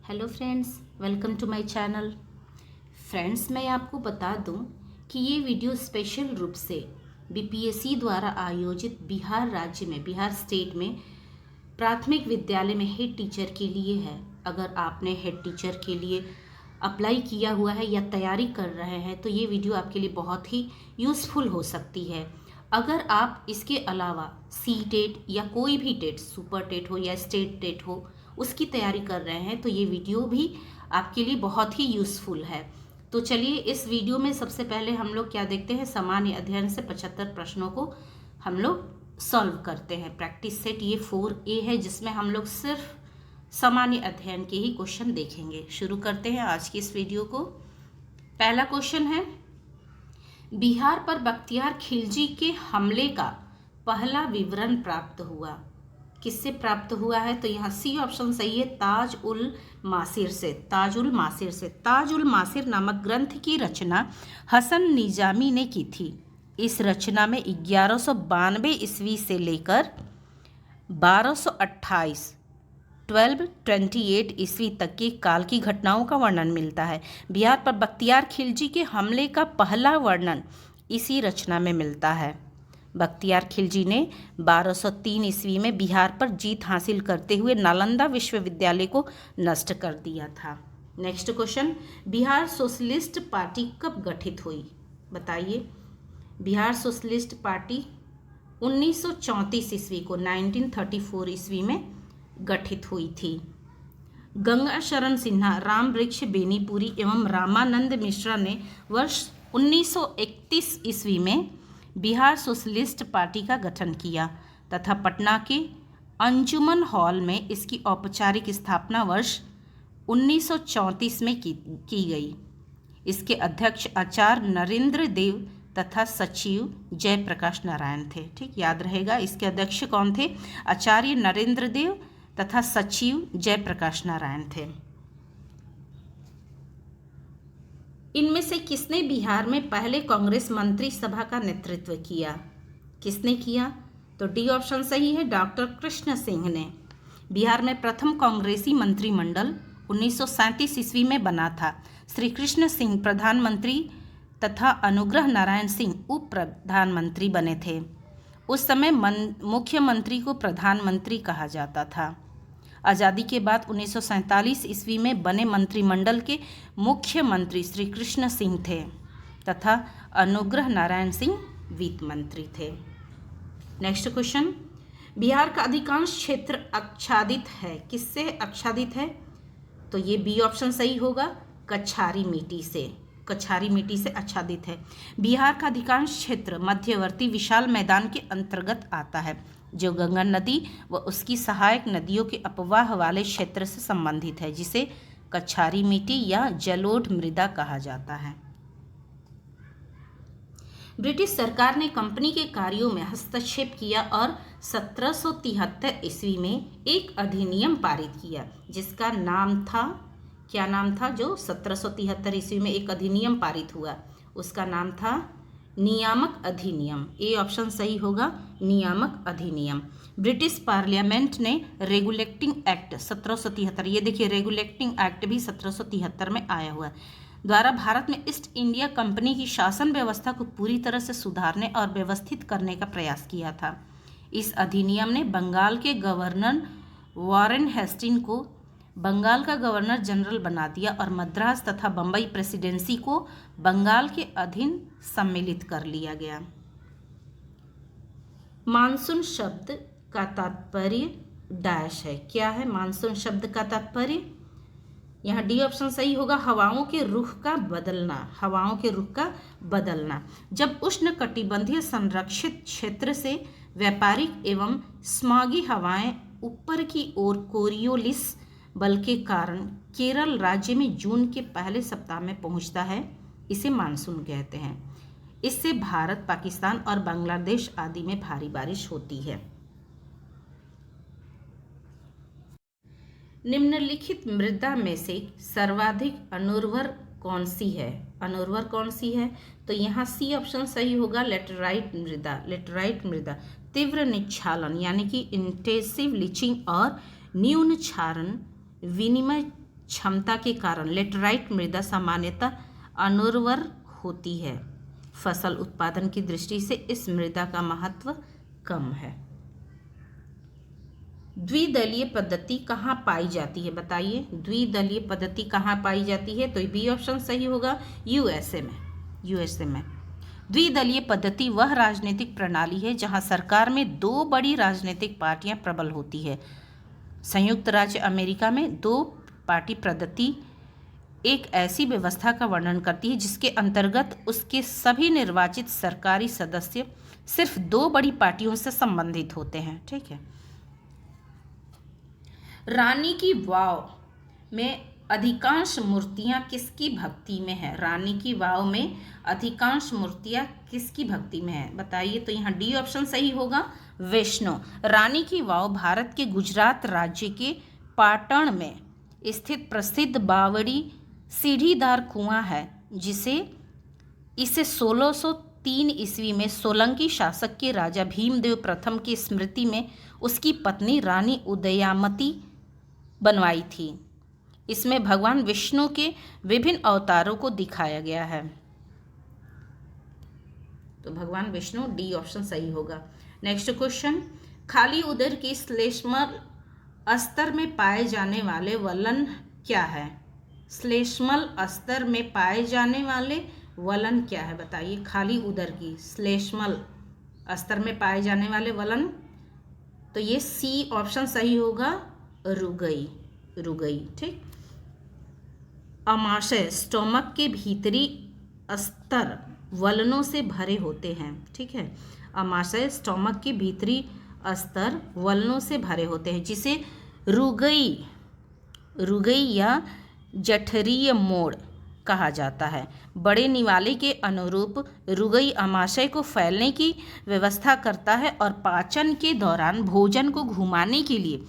Hello friends, welcome to my channel. Friends, मैं आपको बता दूं कि ये वीडियो स्पेशल रूप से बीपीएससी द्वारा आयोजित बिहार राज्य में, बिहार स्टेट में प्राथमिक विद्यालय में हेड टीचर के लिए है। अगर आपने हेड टीचर के लिए अप्लाई किया हुआ है या तैयारी कर रहे हैं तो ये वीडियो आपके लिए बहुत ही यूज़फुल हो सकती है। अगर आप इसके अलावा सी टेट या कोई भी टेट, सुपर टेट हो या स्टेट टेट हो, उसकी तैयारी कर रहे हैं तो ये वीडियो भी आपके लिए बहुत ही यूज़फुल है। तो चलिए, इस वीडियो में सबसे पहले हम लोग क्या देखते हैं, सामान्य अध्ययन से 75 प्रश्नों को हम लोग सॉल्व करते हैं। प्रैक्टिस सेट ये 4A है, जिसमें हम लोग सिर्फ सामान्य अध्ययन के ही क्वेश्चन देखेंगे। शुरू करते हैं आज की इस वीडियो को। पहला क्वेश्चन है, बिहार पर बख्तियार खिलजी के हमले का पहला विवरण प्राप्त हुआ। किससे प्राप्त हुआ है? तो यहाँ सी ऑप्शन सही है, ताज उल मासिर से। ताज उल मासिर से। ताज उल मासिर नामक ग्रंथ की रचना हसन निजामी ने की थी। इस रचना में 1192 ईस्वी से लेकर 1228 1228 ईस्वी तक के काल की घटनाओं का वर्णन मिलता है। बिहार पर बख्तियार खिलजी के हमले का पहला वर्णन इसी रचना में मिलता है। बख्तियार खिलजी ने 1203 ईस्वी में बिहार पर जीत हासिल करते हुए नालंदा विश्वविद्यालय को नष्ट कर दिया था। Next question, Bihar socialist party कब गठित हुई? बताइए। बिहार सोशलिस्ट पार्टी 1934 ईस्वी को, 1934 ईस्वी में गठित हुई थी। गंगा शरण सिन्हा, राम वृक्ष बेनीपुरी एवं रामानंद मिश्रा ने वर्ष 1931 ईस्वी में बिहार सोशलिस्ट पार्टी का गठन किया तथा पटना के अंजुमन हॉल में इसकी औपचारिक स्थापना वर्ष 1934 में की गई। इसके अध्यक्ष आचार्य नरेंद्र देव तथा सचिव जयप्रकाश नारायण थे। ठीक, याद रहेगा, इसके अध्यक्ष कौन थे? आचार्य नरेंद्र देव तथा सचिव जयप्रकाश नारायण थे। इनमें से किसने बिहार में पहले कांग्रेस मंत्री सभा का नेतृत्व किया? किसने किया? तो डी ऑप्शन सही है, डॉक्टर कृष्ण सिंह ने। बिहार में प्रथम कांग्रेसी मंत्रिमंडल 1937 ईस्वी में बना था। श्री कृष्ण सिंह प्रधानमंत्री तथा अनुग्रह नारायण सिंह उप प्रधानमंत्री बने थे। उस समय मुख्यमंत्री को प्रधानमंत्री कहा जाता था। आज़ादी के बाद 1947 ईस्वी में बने मंत्रिमंडल के मुख्यमंत्री श्री कृष्ण सिंह थे तथा अनुग्रह नारायण सिंह वित्त मंत्री थे। नेक्स्ट क्वेश्चन, बिहार का अधिकांश क्षेत्र आच्छादित है। किससे आच्छादित है? तो ये बी ऑप्शन सही होगा, कछारी मिट्टी से। कछारी मिट्टी से आच्छादित है। बिहार का अधिकांश क्षेत्र मध्यवर्ती विशाल मैदान के अंतर्गत आता है, जो गंगा नदी व उसकी सहायक नदियों के अपवाह वाले क्षेत्र से संबंधित है, जिसे कछारी मिट्टी या जलोढ़ मृदा कहा जाता है। ब्रिटिश सरकार ने कंपनी के कार्यों में हस्तक्षेप किया और 1773 ईस्वी में एक अधिनियम पारित किया, जिसका नाम था, क्या नाम था? जो 1773 ईस्वी में एक अधिनियम पारित हुआ, उसका नाम था नियामक अधिनियम। ए ऑप्शन सही होगा, नियामक अधिनियम। ब्रिटिश पार्लियामेंट ने रेगुलेटिंग एक्ट 1773, ये देखिए रेगुलेटिंग एक्ट भी 1773 में आया हुआ, द्वारा भारत में ईस्ट इंडिया कंपनी की शासन व्यवस्था को पूरी तरह से सुधारने और व्यवस्थित करने का प्रयास किया था। इस अधिनियम ने बंगाल के गवर्नर वॉरेन हेस्टिंग को बंगाल का गवर्नर जनरल बना दिया और मद्रास तथा बंबई प्रेसिडेंसी को बंगाल के अधीन सम्मिलित कर लिया गया। मानसून शब्द का तात्पर्य डैश है। क्या है मानसून शब्द का तात्पर्य? यहाँ डी ऑप्शन सही होगा, हवाओं के रुख का बदलना। हवाओं के रुख का बदलना। जब उष्ण कटिबंधीय संरक्षित क्षेत्र से व्यापारिक एवं स्मॉगी हवाएं ऊपर की ओर कोरियोलिस बल के कारण केरल राज्य में जून के पहले सप्ताह में पहुंचता है, इसे मानसून कहते हैं। इससे भारत, पाकिस्तान और बांग्लादेश आदि में भारी बारिश होती है। निम्नलिखित मृदा में से सर्वाधिक अनुर्वर कौन सी है? अनुर्वर कौन सी है? तो यहाँ सी ऑप्शन सही होगा, लेटराइट मृदा। लेटराइट मृदा तीव्र निच्छालन यानी कि इंटेंसिव लीचिंग और न्यून क्षारण विनिमय क्षमता के कारण लेटराइट मृदा सामान्यतः अनुर्वर होती है। फसल उत्पादन की दृष्टि से इस मृदा का महत्व कम है। द्विदलीय पद्धति कहाँ पाई जाती है, बताइए। द्विदलीय पद्धति कहाँ पाई जाती है, तो बी ऑप्शन सही होगा, यूएसए में। यूएसए में द्विदलीय पद्धति वह राजनीतिक प्रणाली है जहां सरकार में दो बड़ी राजनीतिक पार्टियां प्रबल होती है। संयुक्त राज्य अमेरिका में दो पार्टी पद्धति एक ऐसी व्यवस्था का वर्णन करती है जिसके अंतर्गत उसके सभी निर्वाचित सरकारी सदस्य सिर्फ दो बड़ी पार्टियों से संबंधित होते हैं। ठीक है। रानी की वाव में अधिकांश मूर्तियां किसकी भक्ति में है? रानी की वाव में अधिकांश मूर्तियां किसकी भक्ति में है, बताइए। तो यहाँ डी ऑप्शन सही होगा, विष्णु। रानी की वाव भारत के गुजरात राज्य के पाटण में स्थित प्रसिद्ध बावड़ी सीढ़ीदार कुआं है, इसे 1603 ईस्वी में सोलंकी शासक के राजा भीमदेव प्रथम की स्मृति में उसकी पत्नी रानी उदयामती बनवाई थी। इसमें भगवान विष्णु के विभिन्न अवतारों को दिखाया गया है। तो भगवान विष्णु, डी ऑप्शन सही होगा। नेक्स्ट क्वेश्चन, खाली उदर के श्लेष्मल अस्तर में पाए जाने वाले वलन क्या है? श्लेष्मल अस्तर में पाए जाने वाले वलन क्या है, बताइए। खाली उदर की श्लेष्मल अस्तर में पाए जाने वाले वलन, तो ये सी ऑप्शन सही होगा, रुगई। रुगई, ठीक। अमाशय स्टोमक के भीतरी अस्तर वलनों से भरे होते हैं। ठीक है। अमाशय स्टोमक के भीतरी अस्तर वलनों से भरे होते हैं, जिसे रुगई या जठरीय मोड़ कहा जाता है। बड़े निवाले के अनुरूप रुगई अमाशय को फैलने की व्यवस्था करता है और पाचन के दौरान भोजन को घुमाने के लिए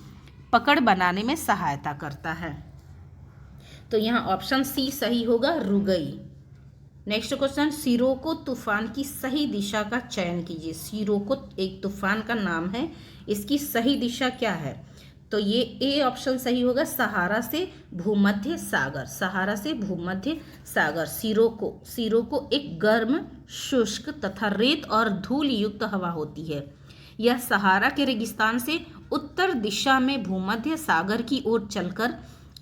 पकड़ बनाने में सहायता करता है। तो यहाँ ऑप्शन सी सही होगा, रुगई। नेक्स्ट क्वेश्चन, सिरोको तूफान की सही दिशा का चयन कीजिए। सिरोको एक तूफान का नाम है, इसकी सही दिशा क्या है? तो ये ए ऑप्शन सही होगा, सहारा से भूमध्य सागर। सहारा से भूमध्य सागर। सिरोको एक गर्म, शुष्क तथा रेत और धूल युक्त हवा होती है। यह सहारा के रेगिस्तान से उत्तर दिशा में भूमध्य सागर की ओर चलकर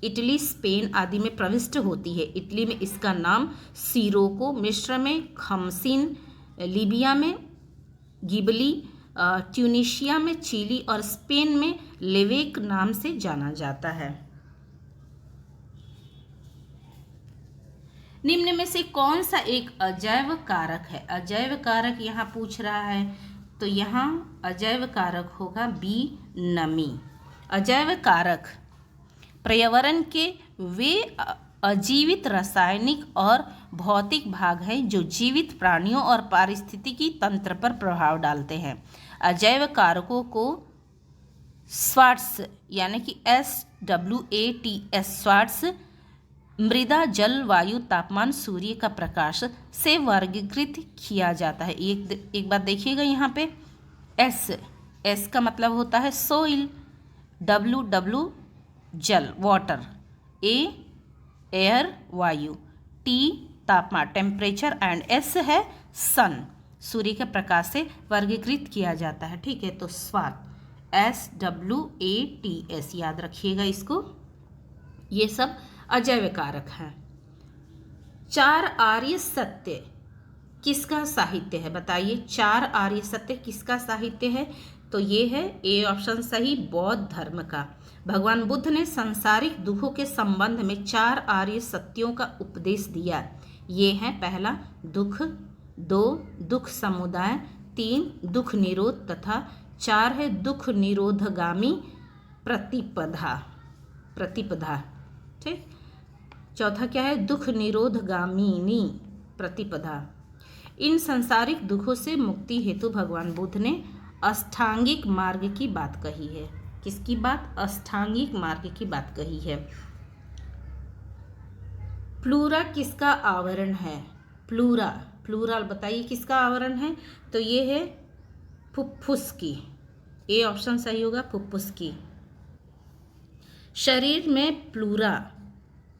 इटली, स्पेन आदि में प्रविष्ट होती है। इटली में इसका नाम सिरोको, मिस्र में खमसिन, लीबिया में गिबली, ट्यूनीशिया में चिली और स्पेन में लेवेक नाम से जाना जाता है। निम्न में से कौन सा एक अजैव कारक है? अजैव कारक यहाँ पूछ रहा है, तो यहाँ अजैव कारक होगा बी, नमी। अजैव कारक पर्यावरण के वे अजीवित रासायनिक और भौतिक भाग हैं जो जीवित प्राणियों और पारिस्थितिकी तंत्र पर प्रभाव डालते हैं। अजैव कारकों को स्वाट्स यानी कि SWATS स्वाट्स मृदा, जल, वायु, तापमान, सूर्य का प्रकाश से वर्गीकृत किया जाता है। एक बात देखिएगा यहाँ पे, S का मतलब होता है सोइल, W जल, वाटर, A एयर, वायु, T तापमान, टेम्परेचर एंड S है सन, सूर्य के प्रकाश से वर्गीकृत किया जाता है। ठीक है। तो स्वाट SWATS याद रखिएगा इसको। ये सब अजैव कारक हैं। 4 आर्य सत्य किसका साहित्य है, बताइए। 4 आर्य सत्य किसका साहित्य है? तो ये है ए ऑप्शन सही, बौद्ध धर्म का। भगवान बुद्ध ने सांसारिक दुखों के संबंध में 4 आर्य सत्यों का उपदेश दिया। ये है, पहला दुख, 2 दुख समुदाय, 3 दुख निरोध तथा 4 है दुख निरोधगामी प्रतिपदा। ठीक। चौथा क्या है? दुख निरोधगामिनी प्रतिपदा। इन सांसारिक दुखों से मुक्ति हेतु भगवान बुद्ध ने अष्टांगिक मार्ग की बात कही है। किसकी बात? अष्टांगिक मार्ग की बात कही है। प्लूरा किसका आवरण है? प्लूरा बताइए किसका आवरण है? तो ये है फुफ्फुस की। ए ऑप्शन सही होगा, फुफ्फुस की। शरीर में प्लूरा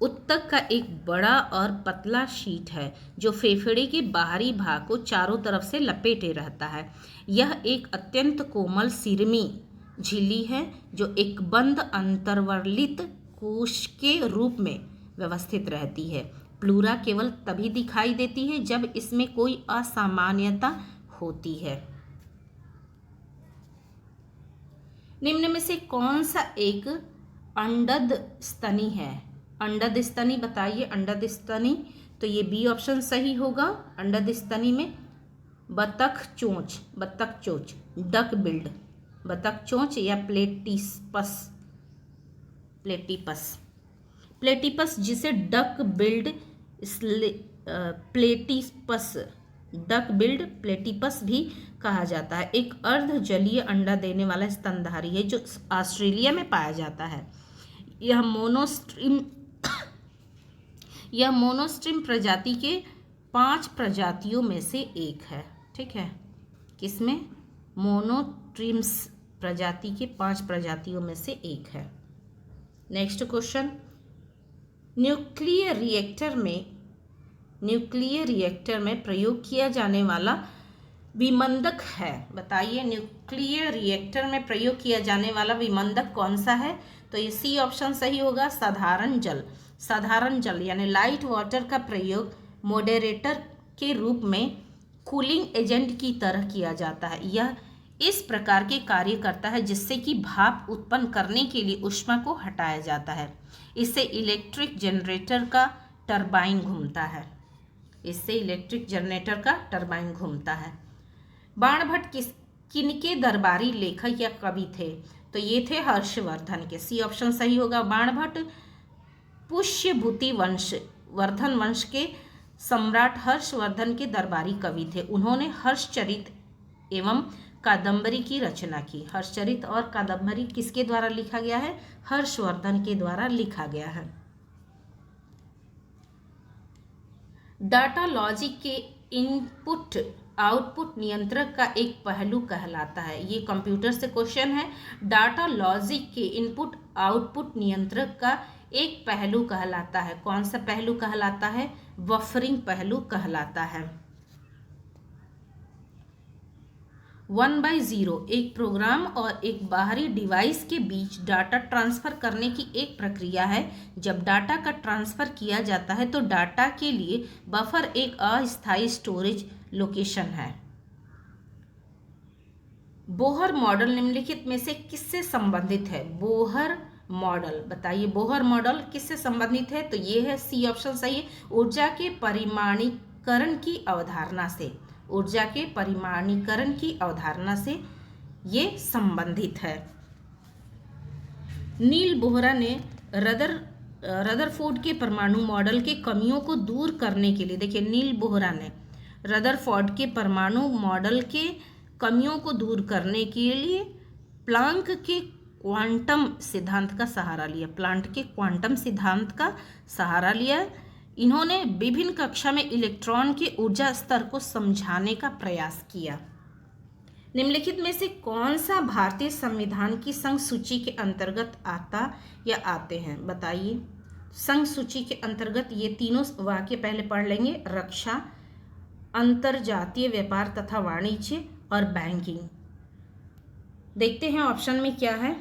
उत्तक का एक बड़ा और पतला शीट है जो फेफड़े के बाहरी भाग को चारों तरफ से लपेटे रहता है। यह एक अत्यंत कोमल सिरमी झिल्ली है जो एक बंद अंतर्वलित कोश के रूप में व्यवस्थित रहती है। प्लूरा केवल तभी दिखाई देती है जब इसमें कोई असामान्यता होती है। निम्न में से कौन सा एक अंडद स्तनी है? अंडद स्तनी बताइए। अंडद स्तनी, तो ये बी ऑप्शन सही होगा। अंडद स्तनी में बतख चोंच, बतख चोंच, डक बिल्ड, बतख चोंच या प्लेटिपस, प्लेटिपस, प्लेटिपस जिसे duck billed platypus, duck billed platypus भी कहा जाता है, एक अर्ध जलीय अंडा देने वाला स्तनधारी है जो ऑस्ट्रेलिया में पाया जाता है। यह मोनोस्ट्रीम प्रजाति के 5 प्रजातियों में से एक है। ठीक है, किसमें? मोनोट्रीम्स प्रजाति के 5 प्रजातियों में से एक है। नेक्स्ट क्वेश्चन, न्यूक्लियर रिएक्टर में प्रयोग किया जाने वाला विमंदक है। बताइए, न्यूक्लियर रिएक्टर में प्रयोग किया जाने वाला विमंदक कौन सा है? तो ये सी ऑप्शन सही होगा, साधारण जल। साधारण जल यानी लाइट वाटर का प्रयोग मॉडरेटर के रूप में कूलिंग एजेंट की तरह किया जाता है। यह इस प्रकार के कार्य करता है जिससे कि भाप उत्पन्न करने के लिए ऊष्मा को हटाया जाता है। इससे इलेक्ट्रिक जनरेटर का टरबाइन घूमता है। इससे इलेक्ट्रिक जनरेटर का टरबाइन घूमता है। बाणभट्ट किनके दरबारी लेखक या कवि थे? तो ये थे हर्षवर्धन के। सी ऑप्शन सही होगा। बाणभट्ट पुष्यभूति वर्धन वंश के सम्राट हर्षवर्धन के दरबारी कवि थे। उन्होंने हर्षचरित एवं कादम्बरी की रचना की। हर्षचरित और कादम्बरी किसके द्वारा लिखा गया है? हर्षवर्धन के द्वारा लिखा गया है। डाटा लॉजिक के इनपुट आउटपुट नियंत्रक का एक पहलू कहलाता है। ये कंप्यूटर से क्वेश्चन है। डाटा लॉजिक के इनपुट आउटपुट नियंत्रक का एक पहलू कहलाता है। कौन सा पहलू कहलाता है? बफरिंग पहलू कहलाता है। 1/0 एक प्रोग्राम और एक बाहरी डिवाइस के बीच डाटा ट्रांसफर करने की एक प्रक्रिया है। जब डाटा का ट्रांसफर किया जाता है तो डाटा के लिए बफर एक अस्थायी स्टोरेज लोकेशन है। बोहर मॉडल निम्नलिखित में से किससे संबंधित है? बोहर मॉडल, बताइए बोहर मॉडल किससे संबंधित है? तो ये है सी ऑप्शन सही है, ऊर्जा के परिमाणीकरण की अवधारणा से। ऊर्जा के परिमाणीकरण की अवधारणा से ये संबंधित है। नील बोहरा ने रदरफोर्ड के परमाणु मॉडल के कमियों को दूर करने के लिए, देखिए नील बोहरा ने रदरफोर्ड के परमाणु मॉडल के कमियों को दूर करने के लिए प्लांक के क्वांटम सिद्धांत का सहारा लिया। प्लांक के क्वांटम सिद्धांत का सहारा लिया। इन्होंने विभिन्न कक्षा में इलेक्ट्रॉन के ऊर्जा स्तर को समझाने का प्रयास किया। निम्नलिखित में से कौन सा भारतीय संविधान की संघ सूची के अंतर्गत आता या आते हैं? बताइए। संघ सूची के अंतर्गत ये तीनों वाक्य पहले पढ़ लेंगे। रक्षा, अंतरजातीय व्यापार तथा वाणिज्य और बैंकिंग। देखते हैं ऑप्शन में क्या है।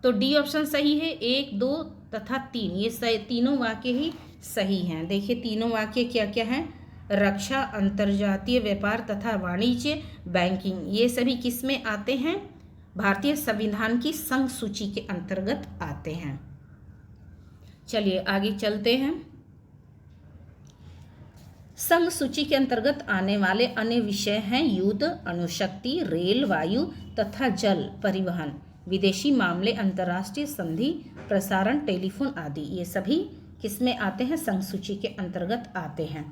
तो डी ऑप्शन सही है। 1, 2 तथा 3 ये तीनों वाक्य ही सही हैं। देखिए तीनों वाक्य क्या क्या हैं? रक्षा, अंतरजातीय व्यापार तथा वाणिज्य, बैंकिंग, ये सभी किस में आते हैं? भारतीय संविधान की संघ सूची के अंतर्गत आते हैं। चलिए आगे चलते हैं। संघ सूची के अंतर्गत आने वाले अन्य विषय हैं युद्ध, अणुशक्ति, रेल, वायु तथा जल परिवहन, विदेशी मामले, अंतर्राष्ट्रीय संधि, प्रसारण, टेलीफोन आदि। ये सभी किसमें आते हैं? संघ सूची के अंतर्गत आते हैं।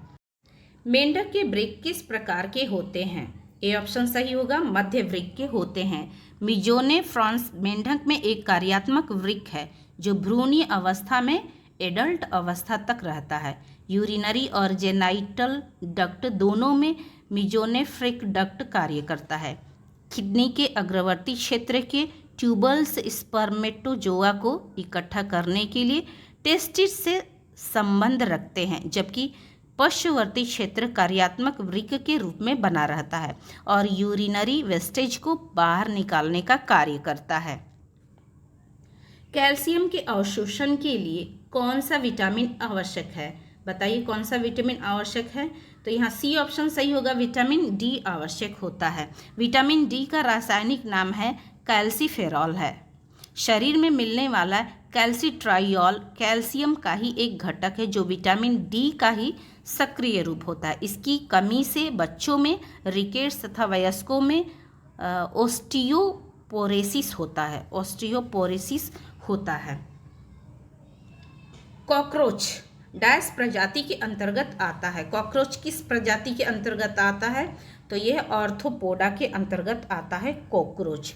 मेंढक के वृक्क किस प्रकार के होते हैं? ए ऑप्शन सही होगा, मध्य वृक्क के होते हैं। मिजोने फ्रांस मेंढक में एक कार्यात्मक वृक्क है जो भ्रूणीय अवस्था में एडल्ट अवस्था तक रहता है। यूरिनरी और जेनाइटल डक्ट दोनों में मिजोनेफ्रिक डक्ट कार्य करता है। किडनी के अग्रवर्ती क्षेत्र के ट्यूबल्स स्पर्मेटोजोआ को इकट्ठा करने के लिए टेस्टिस से संबंध रखते हैं, जबकि पश्चवर्ती क्षेत्र कार्यात्मक वृक्क के रूप में बना रहता है और यूरिनरी वेस्टेज को बाहर निकालने का कार्य करता है। कैल्शियम के अवशोषण के लिए कौन सा विटामिन आवश्यक है? बताइए कौन सा विटामिन आवश्यक है? तो यहाँ सी ऑप्शन सही होगा, विटामिन डी आवश्यक होता है। विटामिन डी का रासायनिक नाम है कैल्सीफेरॉल है। शरीर में मिलने वाला कैल्सीट्राइऑल कैल्शियम का ही एक घटक है जो विटामिन डी का ही सक्रिय रूप होता है। इसकी कमी से बच्चों में रिकेट्स तथा वयस्कों में ऑस्टियोपोरोसिस होता है। कॉकरोच डैश प्रजाति के अंतर्गत आता है। कॉकरोच किस प्रजाति के अंतर्गत आता है? तो यह ऑर्थोपोडा के अंतर्गत आता है। कॉकरोच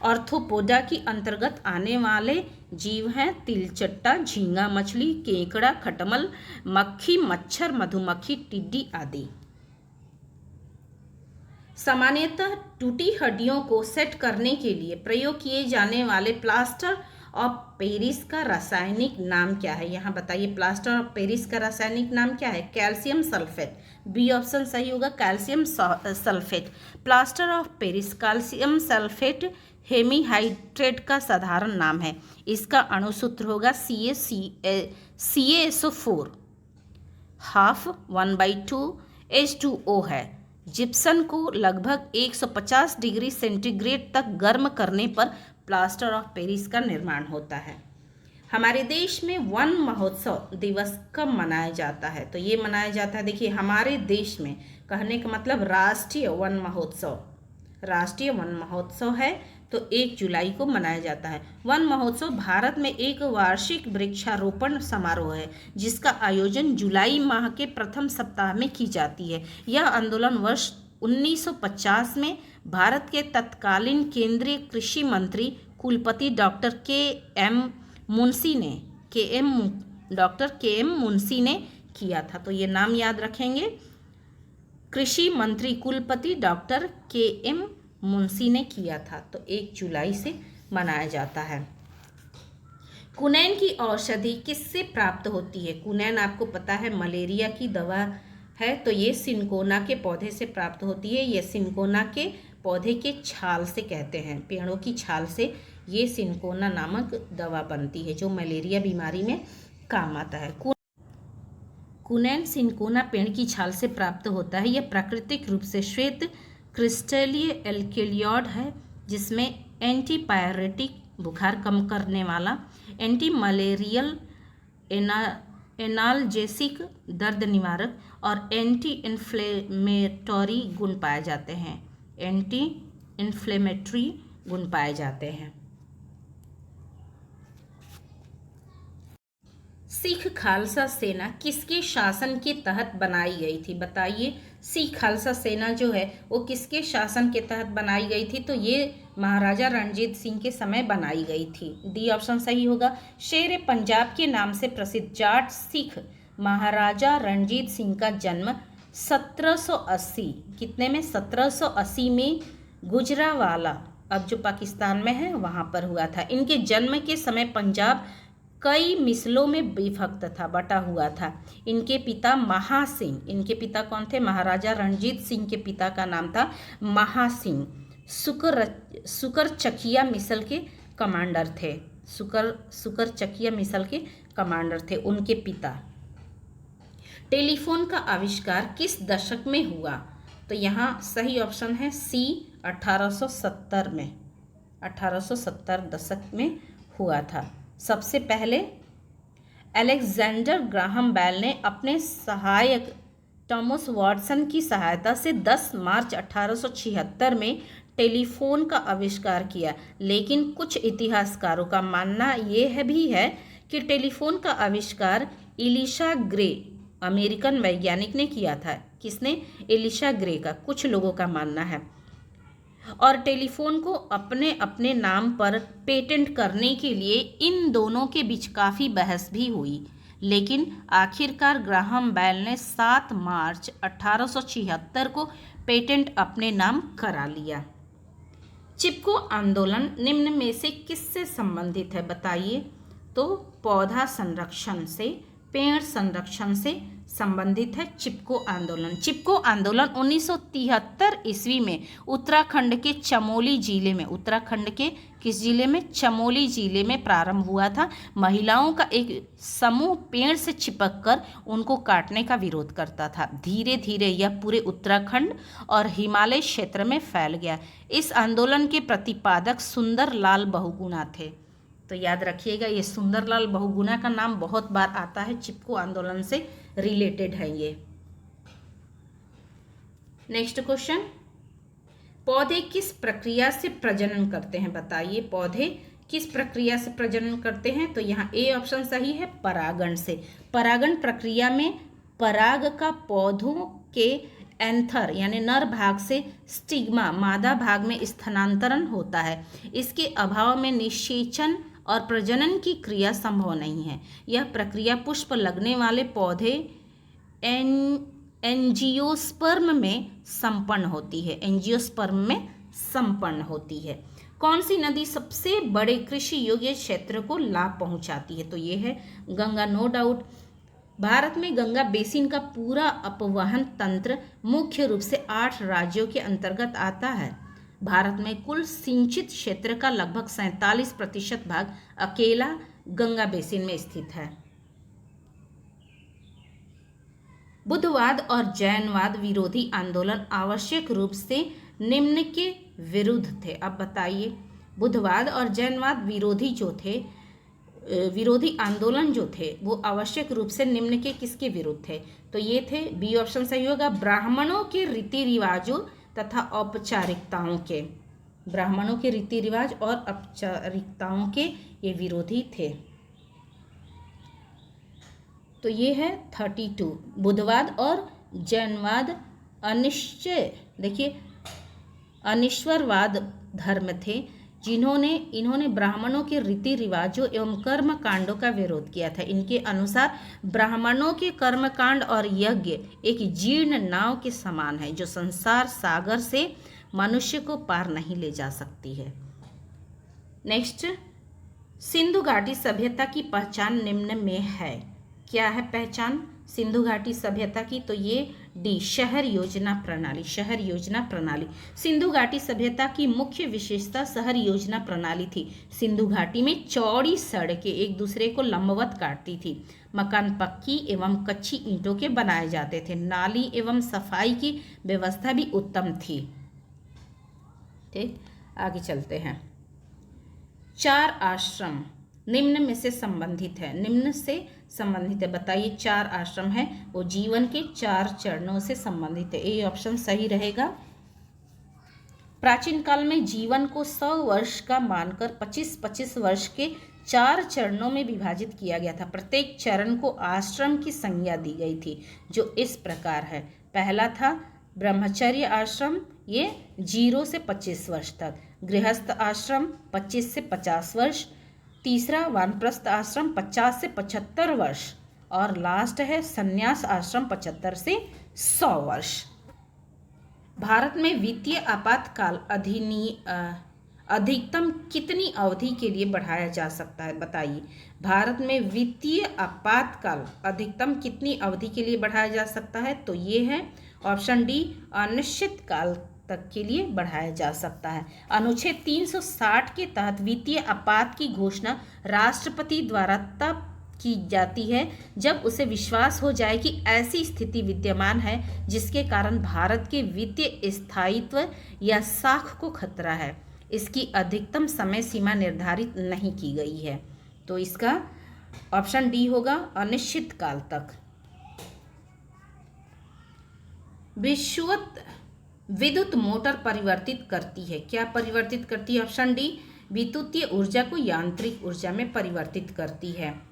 ऑर्थोपोडा के अंतर्गत आने वाले जीव हैं तिलचट्टा, झींगा मछली, केकड़ा, खटमल, मक्खी, मच्छर, मधुमक्खी, टिड्डी आदि। सामान्यतः टूटी हड्डियों को सेट करने के लिए प्रयोग किए जाने वाले प्लास्टर ऑफ पेरिस का रासायनिक नाम क्या है? यहाँ बताइए प्लास्टर ऑफ पेरिस का रासायनिक नाम क्या है? Calcium sulphate. बी ऑप्शन सही होगा, calcium sulphate. Plaster of Paris calcium sulphate hemihydrate का साधारण नाम है। इसका अणुसूत्र होगा CaSO4 हाफ 1/2 H2O है। जिप्सन को लगभग 150 डिग्री सेंटीग्रेड तक गर्म करने पर प्लास्टर ऑफ पेरिस का निर्माण होता है। हमारे देश में वन महोत्सव दिवस कब मनाया जाता है? तो ये मनाया जाता है, देखिए हमारे देश में, कहने का मतलब राष्ट्रीय वन महोत्सव है तो 1 जुलाई को मनाया जाता है। वन महोत्सव भारत में एक वार्षिक वृक्षारोपण समारोह है जिसका आयोजन जुलाई माह के प्रथम सप्ताह में की जाती है। यह आंदोलन वर्ष 1950 में भारत के तत्कालीन केंद्रीय कृषि मंत्री कुलपति डॉक्टर डॉक्टर के एम मुंशी ने किया था। तो ये नाम याद रखेंगे, कृषि मंत्री कुलपति डॉक्टर के एम मुंशी ने किया था। तो 1 जुलाई से मनाया जाता है। कुनैन की औषधि किससे प्राप्त होती है? कुनैन आपको पता है मलेरिया की दवा है, तो ये सिनकोना के पौधे से प्राप्त होती है। ये सिनकोना के पौधे के छाल से कहते हैं, पेड़ों की छाल से ये सिनकोना नामक दवा बनती है जो मलेरिया बीमारी में काम आता है। कुनैन सिनकोना पेड़ की छाल से प्राप्त होता है। यह प्राकृतिक रूप से श्वेत क्रिस्टलीय एल्केलियोड है जिसमें एंटीपायरेटिक बुखार कम करने वाला, एंटी मलेरियल, एनाल्जेसिक दर्द निवारक और एंटी इन्फ्लेमेटरी गुण पाए जाते हैं। सिख खालसा सेना किसके शासन के तहत बनाई गई थी? बताइए, सिख खालसा सेना जो है वो किसके शासन के तहत बनाई गई थी? तो ये महाराजा रणजीत सिंह के समय बनाई गई थी। डी ऑप्शन सही होगा। शेर पंजाब के नाम से प्रसिद्ध जाट सिख महाराजा रणजीत सिंह का जन्म 1780 कितने में 1780 में गुजरावाला, अब जो पाकिस्तान में है, वहाँ पर हुआ था। इनके जन्म के समय पंजाब कई मिसलों में विभक्त था, बटा हुआ था। इनके पिता महासिंह, इनके पिता कौन थे? महाराजा रणजीत सिंह के पिता का नाम था महासिंह। सुकरचकिया मिसल के कमांडर थे। सुकरचकिया मिसल के कमांडर थे उनके पिता। टेलीफोन का आविष्कार किस दशक में हुआ? तो यहाँ सही ऑप्शन है सी 1870 में, 1870 दशक में हुआ था। सबसे पहले अलेक्जेंडर ग्राहम बेल ने अपने सहायक थॉमस वॉटसन की सहायता से 10 मार्च 1876 में टेलीफोन का आविष्कार किया, लेकिन कुछ इतिहासकारों का मानना यह भी है कि टेलीफोन का आविष्कार एलिशा ग्रे, अमेरिकन वैज्ञानिक ने किया था। किसने? एलिशा ग्रे का, कुछ लोगों का मानना है। और टेलीफोन को अपने अपने नाम पर पेटेंट करने के लिए इन दोनों के बीच काफ़ी बहस भी हुई, लेकिन आखिरकार ग्राहम बेल ने 7 मार्च 1876 को पेटेंट अपने नाम करा लिया। चिपको आंदोलन निम्न में से किससे संबंधित है? बताइए। तो पौधा संरक्षण से, पेड़ संरक्षण से संबंधित है चिपको आंदोलन। चिपको आंदोलन 1973 ईस्वी में उत्तराखंड के चमोली जिले में, उत्तराखंड के किस जिले में? चमोली जिले में प्रारंभ हुआ था। महिलाओं का एक समूह पेड़ से चिपककर उनको काटने का विरोध करता था। धीरे धीरे यह पूरे उत्तराखंड और हिमालय क्षेत्र में फैल गया। इस आंदोलन के प्रतिपादक सुंदरलाल बहुगुणा थे। तो याद रखिएगा, ये सुंदरलाल बहुगुणा का नाम बहुत बार आता है, चिपको आंदोलन से रिलेटेड है ये। नेक्स्ट क्वेश्चन, पौधे किस प्रक्रिया से प्रजनन करते हैं? बताइए, पौधे किस प्रक्रिया से प्रजनन करते हैं? तो यहाँ ए ऑप्शन सही है, परागण से। परागण प्रक्रिया में पराग का पौधों के एंथर यानी नर भाग से स्टिग्मा मादा भाग में स्थानांतरण होता है। इसके अभाव में निषेचन और प्रजनन की क्रिया संभव नहीं है। यह प्रक्रिया पुष्प लगने वाले पौधे एंजियोस्पर्म में संपन्न होती है। एंजियोस्पर्म में संपन्न होती है। कौन सी नदी सबसे बड़े कृषि योग्य क्षेत्र को लाभ पहुंचाती है? तो ये है गंगा, नो डाउट। भारत में गंगा बेसिन का पूरा अपवहन तंत्र मुख्य रूप से 8 राज्यों के अंतर्गत आता है। भारत में कुल सिंचित क्षेत्र का लगभग 47% भाग अकेला गंगा बेसिन में स्थित है। बुद्धवाद और जैनवाद विरोधी आंदोलन आवश्यक रूप से निम्न के विरुद्ध थे। अब बताइए, बुद्धवाद और जैनवाद विरोधी आंदोलन जो थे वो आवश्यक रूप से निम्न के किसके विरुद्ध थे? तो ये थे, बी ऑप्शन सही होगा, ब्राह्मणों के रीति रिवाजों तथा औपचारिकताओं के। ब्राह्मणों के रीति रिवाज और औपचारिकताओं के ये विरोधी थे। तो ये है 32। बुद्धवाद और जैनवाद अनिश्वरवाद धर्म थे इन्होंने ब्राह्मणों के रीति रिवाजों एवं कर्म कांडों का विरोध किया था। इनके अनुसार ब्राह्मणों के कर्म कांड और यज्ञ एक जीर्ण नाव के समान है जो संसार सागर से मनुष्य को पार नहीं ले जा सकती है। नेक्स्ट, सिंधु घाटी सभ्यता की पहचान निम्न में है। क्या है पहचान सिंधु घाटी सभ्यता की? तो ये डी, शहर योजना प्रणाली। शहर योजना प्रणाली। सिंधु घाटी सभ्यता की मुख्य विशेषता शहर योजना प्रणाली थी। सिंधु घाटी में चौड़ी सड़कें एक दूसरे को लंबवत काटती थी। मकान पक्की एवं कच्ची ईंटों के बनाए जाते थे। नाली एवं सफाई की व्यवस्था भी उत्तम थी। ठीक, आगे चलते हैं। 4 आश्रम निम्न में से संबंधित है। निम्न से संबंधित है, बताइए। 4 आश्रम है वो जीवन के 4 चरणों से संबंधित है। ए ऑप्शन सही रहेगा। प्राचीन काल में जीवन को 100 वर्ष का मानकर 25-25 वर्ष के 4 चरणों में विभाजित किया गया था। प्रत्येक चरण को आश्रम की संज्ञा दी गई थी जो इस प्रकार है। पहला था ब्रह्मचर्य आश्रम, ये 0 से 25 वर्ष तक। गृहस्थ आश्रम 25 से 50 वर्ष। तीसरा वानप्रस्थ आश्रम 50 से 75 वर्ष। और लास्ट है संन्यास आश्रम 75 से 100 वर्ष। भारत में वित्तीय आपातकाल अधिकतम कितनी अवधि के लिए बढ़ाया जा सकता है? बताइए। भारत में वित्तीय आपातकाल अधिकतम कितनी अवधि के लिए बढ़ाया जा सकता है? तो ये है ऑप्शन डी, अनिश्चित काल तक के लिए बढ़ाया जा सकता है। अनुच्छेद 360 के तहत वित्तीय आपात की घोषणा राष्ट्रपति द्वारा तब की जाती है जब उसे विश्वास हो जाए कि ऐसी स्थिति विद्यमान है जिसके कारण भारत के वित्तीय स्थायित्व या साख को खतरा है। इसकी अधिकतम समय सीमा निर्धारित नहीं की गई है। तो इसका ऑप्शन डी होगा, अनिश्चित काल तक। विद्युत मोटर परिवर्तित करती है। क्या परिवर्तित करती है? ऑप्शन डी, विद्युतीय ऊर्जा को यांत्रिक ऊर्जा में परिवर्तित करती है।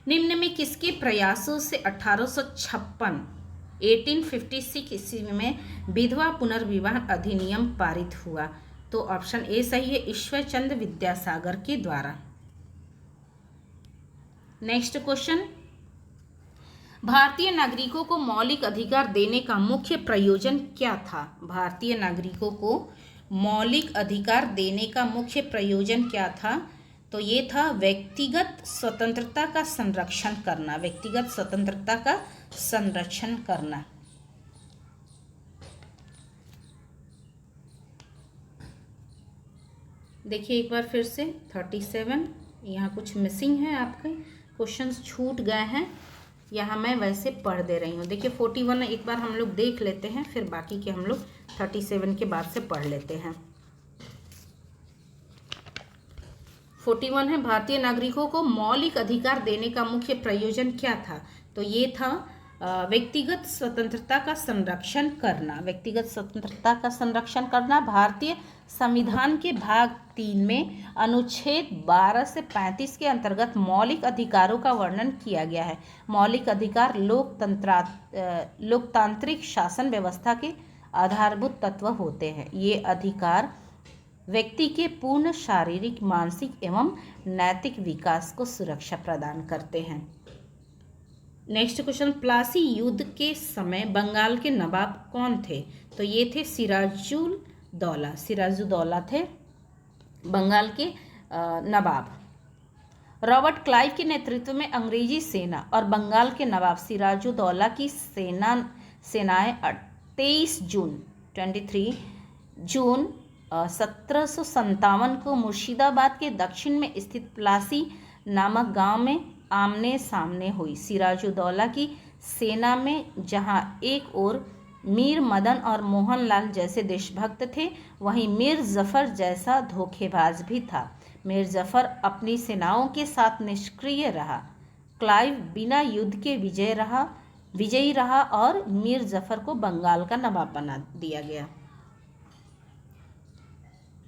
निम्न में किसके प्रयासों से 1856 ईस्वी में विधवा पुनर्विवाह अधिनियम पारित हुआ? तो ऑप्शन ए सही है, ईश्वरचंद्र विद्यासागर के द्वारा। नेक्स्ट क्वेश्चन, भारतीय नागरिकों को मौलिक अधिकार देने का मुख्य प्रयोजन क्या था? भारतीय नागरिकों को मौलिक अधिकार देने का मुख्य प्रयोजन क्या था? तो ये था व्यक्तिगत स्वतंत्रता का संरक्षण करना, व्यक्तिगत स्वतंत्रता का संरक्षण करना। देखिए एक बार फिर से 37, यहाँ कुछ मिसिंग है, आपके क्वेश्चंस छूट गए हैं, यहाँ मैं वैसे पढ़ दे रही हूँ। देखिए 41 एक बार हम लोग देख लेते हैं, फिर बाकी के हम लोग 37 के बाद से पढ़ लेते हैं। 41 है, भारतीय नागरिकों को मौलिक अधिकार देने का मुख्य प्रयोजन क्या था? तो ये था व्यक्तिगत स्वतंत्रता का संरक्षण करना, व्यक्तिगत स्वतंत्रता का संरक्षण करना। भारतीय संविधान के भाग 3 में अनुच्छेद 12 से 35 के अंतर्गत मौलिक अधिकारों का वर्णन किया गया है। मौलिक अधिकार लोकतांत्रिक शासन व्यवस्था के आधारभूत तत्व होते हैं। ये अधिकार व्यक्ति के पूर्ण शारीरिक, मानसिक एवं नैतिक विकास को सुरक्षा प्रदान करते हैं। नेक्स्ट क्वेश्चन, प्लासी युद्ध के समय बंगाल के नवाब कौन थे? तो ये थे सिराजुद्दौला, सिराजुद्दौला थे बंगाल के नवाब। रॉबर्ट क्लाइव के नेतृत्व में अंग्रेजी सेना और बंगाल के नवाब सिराजुद्दौला की सेनाएं 23 जून 1757 को मुर्शिदाबाद के दक्षिण में स्थित प्लासी नामक गांव में आमने सामने हुई। सिराजुद्दौला की सेना में जहां एक ओर मीर मदन और मोहनलाल जैसे देशभक्त थे, वहीं मीर जफर जैसा धोखेबाज भी था। मीर जफर अपनी सेनाओं के साथ निष्क्रिय रहा। क्लाइव बिना युद्ध के विजयी रहा और मीर जफर को बंगाल का नवाब बना दिया गया।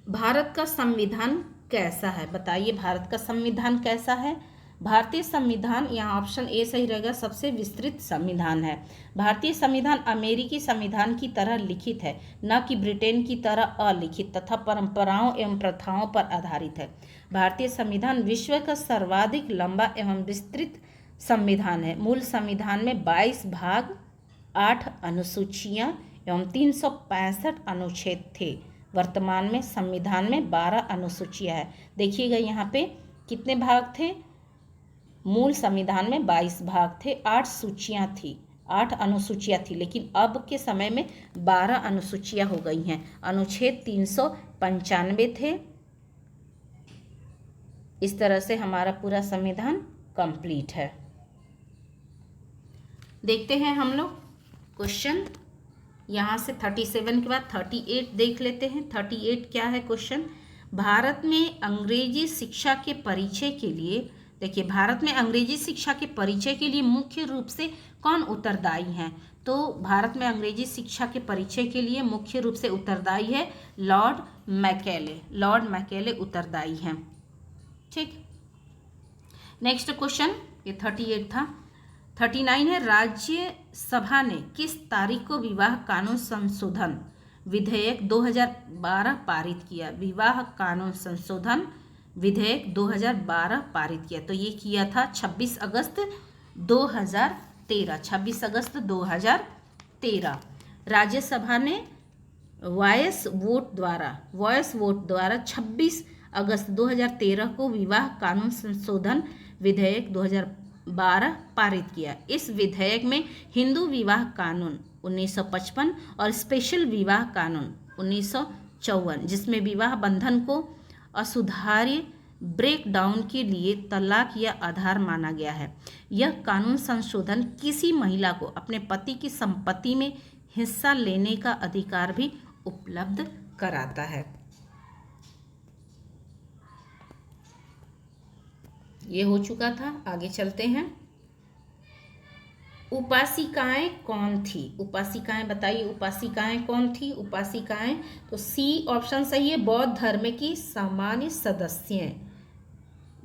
भारत का संविधान कैसा है? बताइए भारत का संविधान कैसा है? भारतीय संविधान, यहाँ ऑप्शन ए सही रहेगा, सबसे विस्तृत संविधान है। भारतीय संविधान अमेरिकी संविधान की तरह लिखित है, न कि ब्रिटेन की तरह अलिखित तथा परंपराओं एवं प्रथाओं पर आधारित है। भारतीय संविधान विश्व का सर्वाधिक लंबा एवं विस्तृत संविधान है। मूल संविधान में 22 भाग, 8 अनुसूचियाँ एवं 365 अनुच्छेद थे। वर्तमान में संविधान में 12 अनुसूचियाँ हैं। देखिएगा यहाँ पे कितने भाग थे? मूल संविधान में 22 भाग थे, 8 सूचियाँ थी, 8 अनुसूचियाँ थी, लेकिन अब के समय में 12 अनुसूचियाँ हो गई हैं। अनुच्छेद 395 थे। इस तरह से हमारा पूरा संविधान कंप्लीट है। देखते हैं हम लोग क्वेश्चन, यहाँ से 37 के बाद 38 देख लेते हैं। 38 क्या है क्वेश्चन? भारत में अंग्रेजी शिक्षा के परिचय के लिए, देखिए भारत में अंग्रेजी शिक्षा के परिचय के लिए मुख्य रूप से कौन उत्तरदायी हैं? तो भारत में अंग्रेजी शिक्षा के परिचय के लिए मुख्य रूप से उत्तरदायी है लॉर्ड मैकेले। लॉर्ड मैकेले उत्तरदायी हैं। ठीक, नेक्स्ट क्वेश्चन, ये 38 था। 39 है, राज्यसभा ने किस तारीख को विवाह कानून संशोधन विधेयक 2012 पारित किया? विवाह कानून संशोधन विधेयक 2012 पारित किया। तो ये किया था 26 अगस्त 2013, 26 अगस्त 2013। राज्यसभा ने वॉइस वोट द्वारा 26 अगस्त 2013 को विवाह कानून संशोधन विधेयक 2012 पारित किया। इस विधेयक में हिंदू विवाह कानून 1955 और स्पेशल विवाह कानून 1954, जिसमें विवाह बंधन को असुधार्य ब्रेक डाउन के लिए तलाक या आधार माना गया है। यह कानून संशोधन किसी महिला को अपने पति की संपत्ति में हिस्सा लेने का अधिकार भी उपलब्ध कराता है। ये हो चुका था, आगे चलते हैं। उपासिकाएं कौन थी? उपासिकाएं बताइए, उपासिकाएं कौन थी? उपासिकाएं, तो सी ऑप्शन सही है, बौद्ध धर्म की सामान्य सदस्य।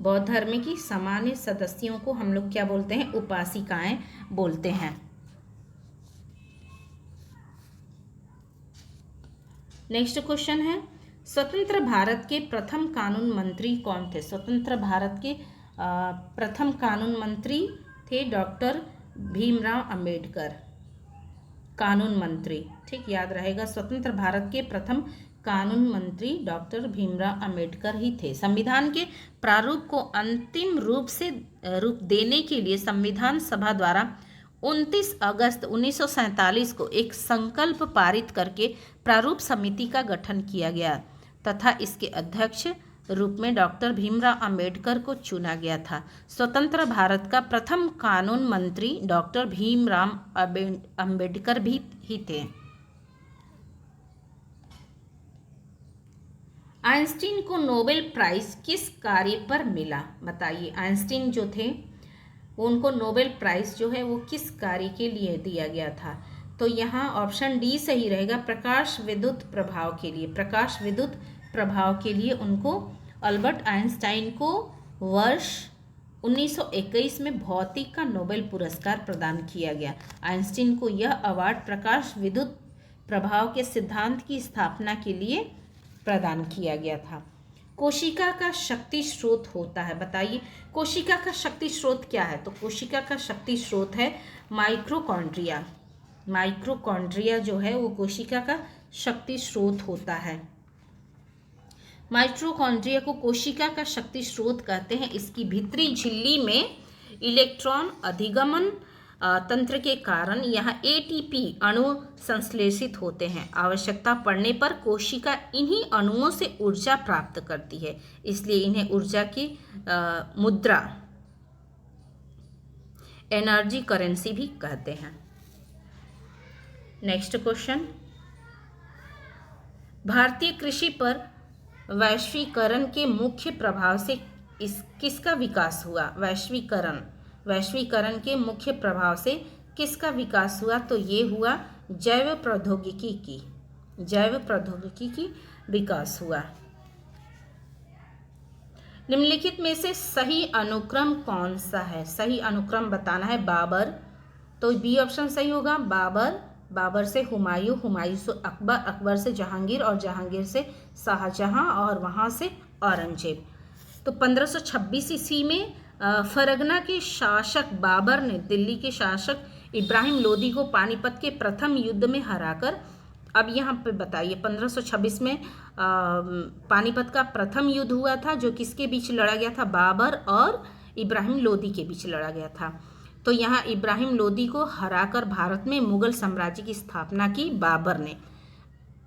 बौद्ध धर्म की सामान्य सदस्यों को हम लोग क्या बोलते हैं? उपासिकाएं बोलते हैं। नेक्स्ट क्वेश्चन है, स्वतंत्र भारत के प्रथम कानून मंत्री कौन थे? स्वतंत्र भारत के प्रथम कानून मंत्री थे डॉक्टर भीमराव अंबेडकर, कानून मंत्री। ठीक, याद रहेगा, स्वतंत्र भारत के प्रथम कानून मंत्री डॉक्टर भीमराव अंबेडकर ही थे। संविधान के प्रारूप को अंतिम रूप देने के लिए संविधान सभा द्वारा 29 अगस्त 1947 को एक संकल्प पारित करके प्रारूप समिति का गठन किया गया तथा इसके अध्यक्ष रूप में डॉक्टर भीमराव अंबेडकर को चुना गया था। स्वतंत्र भारत का प्रथम कानून मंत्री डॉक्टर भीमराव अंबेडकर भी ही थे। आइंस्टीन को नोबेल प्राइज किस कार्य पर मिला? बताइए। आइंस्टीन जो थे उनको नोबेल प्राइज जो है वो किस कार्य के लिए दिया गया था? तो यहाँ ऑप्शन डी सही रहेगा, प्रकाश विद्युत प्रभाव के लिए। प्रकाश विद्युत प्रभाव के लिए उनको अल्बर्ट आइंस्टाइन को वर्ष 1921 में भौतिक का नोबेल पुरस्कार प्रदान किया गया। आइंस्टीन को यह अवार्ड प्रकाश विद्युत प्रभाव के सिद्धांत की स्थापना के लिए प्रदान किया गया था। कोशिका का शक्ति स्रोत होता है। बताइए, कोशिका का शक्ति स्रोत क्या है? तो कोशिका का शक्ति स्रोत है माइटोकॉन्ड्रिया। माइटोकॉन्ड्रिया जो है वो कोशिका का शक्ति स्रोत होता है। माइटोकॉन्ड्रिया को कोशिका का शक्ति स्रोत कहते हैं। इसकी भीतरी झिल्ली में इलेक्ट्रॉन अधिगमन तंत्र के कारण यहाँ एटीपी अणु संश्लेषित होते हैं। आवश्यकता पड़ने पर कोशिका इन्हीं अणुओं से ऊर्जा प्राप्त करती है, इसलिए इन्हें ऊर्जा की मुद्रा एनर्जी करेंसी भी कहते हैं। नेक्स्ट क्वेश्चन, भारतीय कृषि पर वैश्वीकरण के मुख्य प्रभाव से किसका विकास हुआ? वैश्वीकरण के मुख्य प्रभाव से किसका विकास हुआ? तो ये हुआ जैव प्रौद्योगिकी की विकास हुआ। निम्नलिखित में से सही अनुक्रम कौन सा है? सही अनुक्रम बताना है। बाबर, तो बी ऑप्शन सही होगा। बाबर से हुमायूं, हुमायूं से अकबर, अकबर से जहांगीर और जहांगीर से शाहजहां और वहां से औरंगजेब। तो 1526 ईस्वी में फरगना के शासक बाबर ने दिल्ली के शासक इब्राहिम लोदी को पानीपत के प्रथम युद्ध में हराकर, अब यहाँ पे बताइए 1526 में पानीपत का प्रथम युद्ध हुआ था जो किसके बीच लड़ा गया था? बाबर और इब्राहिम लोदी के बीच लड़ा गया था। तो यहाँ इब्राहिम लोदी को हराकर भारत में मुगल साम्राज्य की स्थापना की बाबर ने।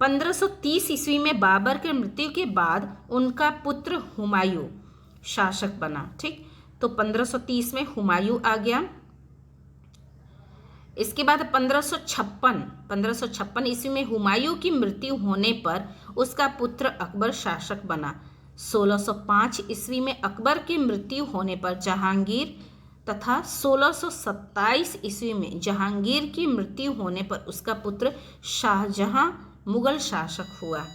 1530 ईस्वी में बाबर के मृत्यु के बाद उनका पुत्र हुमायूं शासक बना। ठीक, तो 1530 में हुमायूं आ गया। इसके बाद 1556 ईस्वी में हुमायूं की मृत्यु होने पर उसका पुत्र अकबर शासक बना। 1605 ईस्वी में अकबर की मृत्यु होने पर जहांगीर तथा 1627 ईस्वी में जहांगीर की मृत्यु होने पर उसका पुत्र शाहजहां मुगल शासक हुआ।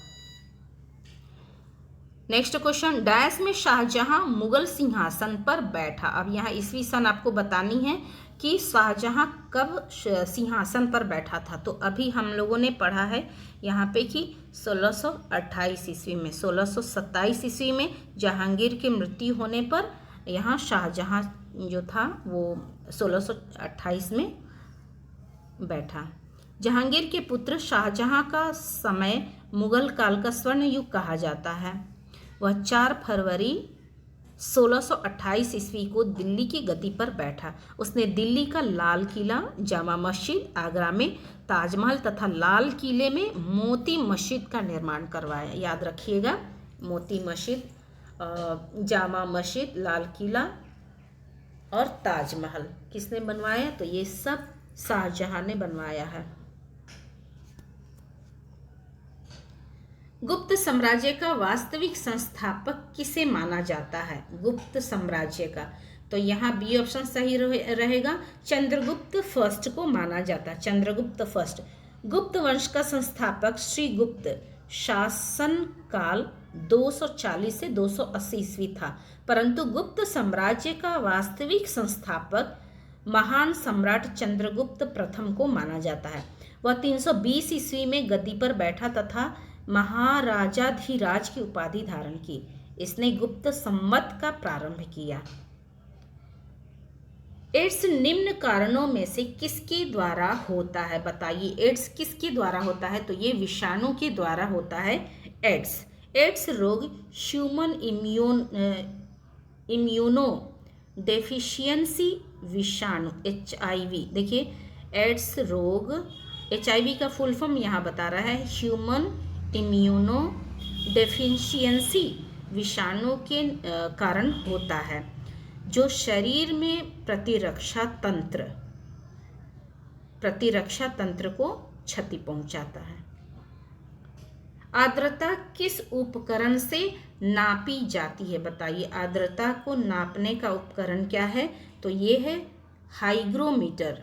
नेक्स्ट क्वेश्चन, डैश में शाहजहां मुगल सिंहासन पर बैठा। अब यहाँ ईस्वी सन आपको बतानी है कि शाहजहां कब सिंहासन पर बैठा था। तो अभी हम लोगों ने पढ़ा है यहाँ पे कि 1628 ईस्वी में। 1627 ईस्वी में जहांगीर की मृत्यु होने पर यहाँ शाहजहां जो था वो 1628 में बैठा। जहांगीर के पुत्र शाहजहां का समय मुगल काल का स्वर्ण युग कहा जाता है। वह 4 फरवरी 1628 ईस्वी को दिल्ली की गद्दी पर बैठा। उसने दिल्ली का लाल किला, जामा मस्जिद, आगरा में ताजमहल तथा लाल किले में मोती मस्जिद का निर्माण करवाया। याद रखिएगा, मोती मस्जिद, जामा मस्जिद, लाल किला और ताजमहल किसने बनवाया? तो ये सब शाहजहां ने बनवाया है। गुप्त साम्राज्य का वास्तविक संस्थापक किसे माना जाता है? गुप्त साम्राज्य का, तो यहाँ बी ऑप्शन सही रहेगा, चंद्रगुप्त फर्स्ट को माना जाता है। चंद्रगुप्त फर्स्ट। गुप्त वंश का संस्थापक श्री गुप्त शासन काल 240 से 280 ईस्वी था, परंतु गुप्त साम्राज्य का वास्तविक संस्थापक महान सम्राट चंद्रगुप्त प्रथम को माना जाता है। वह 320 ईस्वी में गद्दी पर बैठा तथा महाराजाधिराज की उपाधि धारण की। इसने गुप्त संवत का प्रारंभ किया। एड्स निम्न कारणों में से किसके द्वारा होता है? बताइए, एड्स किसके द्वारा होता है? तो ये विषाणु के द्वारा होता है एड्स रोग ह्यूमन इम्यूनो डेफिशिएंसी विषाणु HIV। देखिए एड्स रोग HIV का फुल फॉर्म यहाँ बता रहा है ह्यूमन इम्यूनो डेफिशिएंसी विषाणु के कारण होता है, जो शरीर में प्रतिरक्षा तंत्र को क्षति पहुंचाता है। आर्द्रता किस उपकरण से नापी जाती है? बताइए, आर्द्रता को नापने का उपकरण क्या है? तो ये है हाइग्रोमीटर।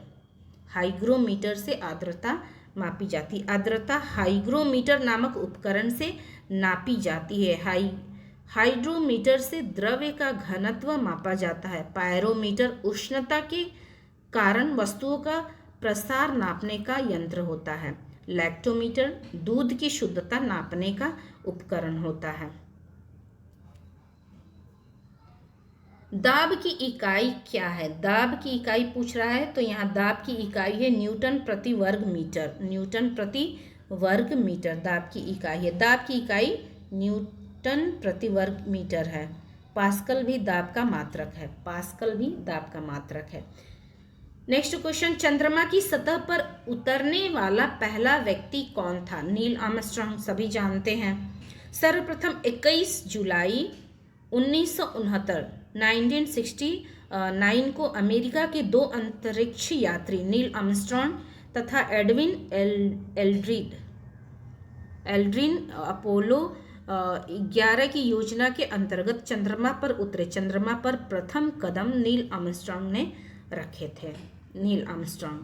हाइग्रोमीटर से आर्द्रता मापी जाती है। आर्द्रता हाइग्रोमीटर नामक उपकरण से नापी जाती है। हाइड्रोमीटर से द्रव्य का घनत्व मापा जाता है। पायरोमीटर उष्णता के कारण वस्तुओं का प्रसार नापने का यंत्र होता है। लैक्टोमीटर दूध की शुद्धता नापने का उपकरण होता है। दाब की इकाई क्या है? दाब की इकाई पूछ रहा है, तो यहाँ दाब की इकाई है न्यूटन प्रति वर्ग मीटर। न्यूटन प्रति वर्ग मीटर दाब की इकाई है। दाब की इकाई न्यूटन प्रति वर्ग मीटर है। पास्कल भी दाब का मात्रक है। पास्कल भी दाब का मात्रक है। नेक्स्ट क्वेश्चन, चंद्रमा की सतह पर उतरने वाला पहला व्यक्ति कौन था? नील आर्मस्ट्रांग, सभी जानते हैं। सर्वप्रथम 21 जुलाई 1969 को अमेरिका के 2 अंतरिक्ष यात्री नील आर्मस्ट्रांग तथा एडविन एल्ड्रिन अपोलो 11 की योजना के अंतर्गत चंद्रमा पर उतरे। चंद्रमा पर प्रथम कदम नील आर्मस्ट्रांग ने रखे थे। Neil Armstrong.